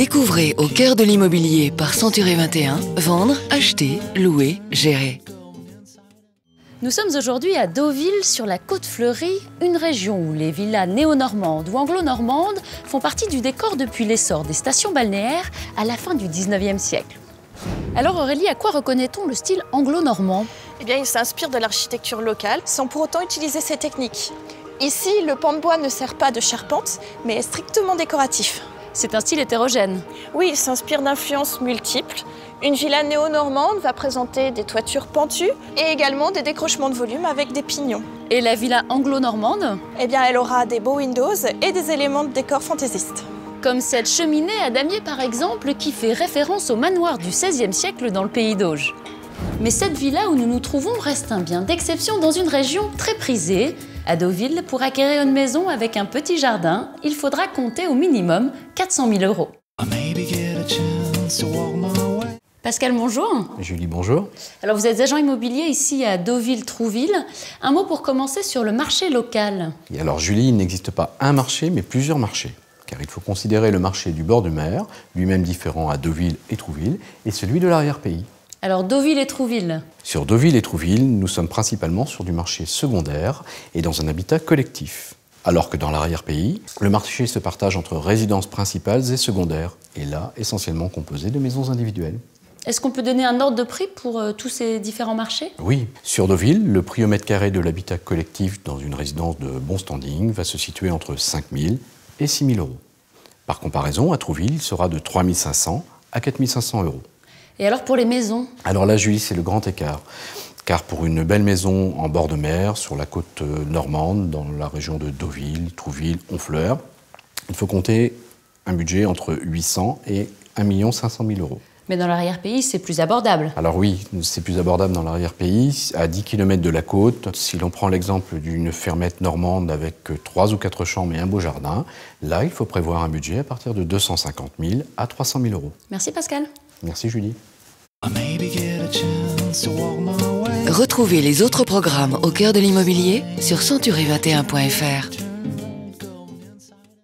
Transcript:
Découvrez au cœur de l'immobilier par Century 21, vendre, acheter, louer, gérer. Nous sommes aujourd'hui à Deauville, sur la Côte Fleurie, une région où les villas néo-normandes ou anglo-normandes font partie du décor depuis l'essor des stations balnéaires à la fin du 19e siècle. Alors Aurélie, à quoi reconnaît-on le style anglo-normand? Eh bien, il s'inspire de l'architecture locale sans pour autant utiliser ces techniques. Ici, le pan de bois ne sert pas de charpente, mais est strictement décoratif. C'est un style hétérogène. Oui, il s'inspire d'influences multiples. Une villa néo-normande va présenter des toitures pentues et également des décrochements de volume avec des pignons. Et la villa anglo-normande? Eh bien, elle aura des beaux windows et des éléments de décor fantaisistes. Comme cette cheminée à damier par exemple, qui fait référence au manoir du XVIe siècle dans le pays d'Auge. Mais cette villa où nous nous trouvons reste un bien d'exception dans une région très prisée. À Deauville, pour acquérir une maison avec un petit jardin, il faudra compter au minimum 400 000 €. Pascal, bonjour. Julie, bonjour. Alors vous êtes agent immobilier ici à Deauville-Trouville. Un mot pour commencer sur le marché local. Et alors Julie, il n'existe pas un marché, mais plusieurs marchés. Car il faut considérer le marché du bord de mer, lui-même différent à Deauville et Trouville, et celui de l'arrière-pays. Alors Deauville et Trouville. Sur Deauville et Trouville, nous sommes principalement sur du marché secondaire et dans un habitat collectif. Alors que dans l'arrière-pays, le marché se partage entre résidences principales et secondaires, et là, essentiellement composé de maisons individuelles. Est-ce qu'on peut donner un ordre de prix pour tous ces différents marchés? Oui. Sur Deauville, le prix au mètre carré de l'habitat collectif dans une résidence de bon standing va se situer entre 5 000 et 6 000 €. Par comparaison, à Trouville, il sera de 3 500 à 4 500 €. Et alors pour les maisons? Alors là, Julie, c'est le grand écart. Car pour une belle maison en bord de mer, sur la côte normande, dans la région de Deauville, Trouville, Honfleur, il faut compter un budget entre 800 et 1 500 000 €. Mais dans l'arrière-pays, c'est plus abordable. Alors oui, c'est plus abordable dans l'arrière-pays, à 10 km de la côte. Si l'on prend l'exemple d'une fermette normande avec 3 ou 4 chambres et un beau jardin, là, il faut prévoir un budget à partir de 250 000 à 300 000 €. Merci Pascal. Merci Julie. Retrouvez les autres programmes au cœur de l'immobilier sur century21.fr.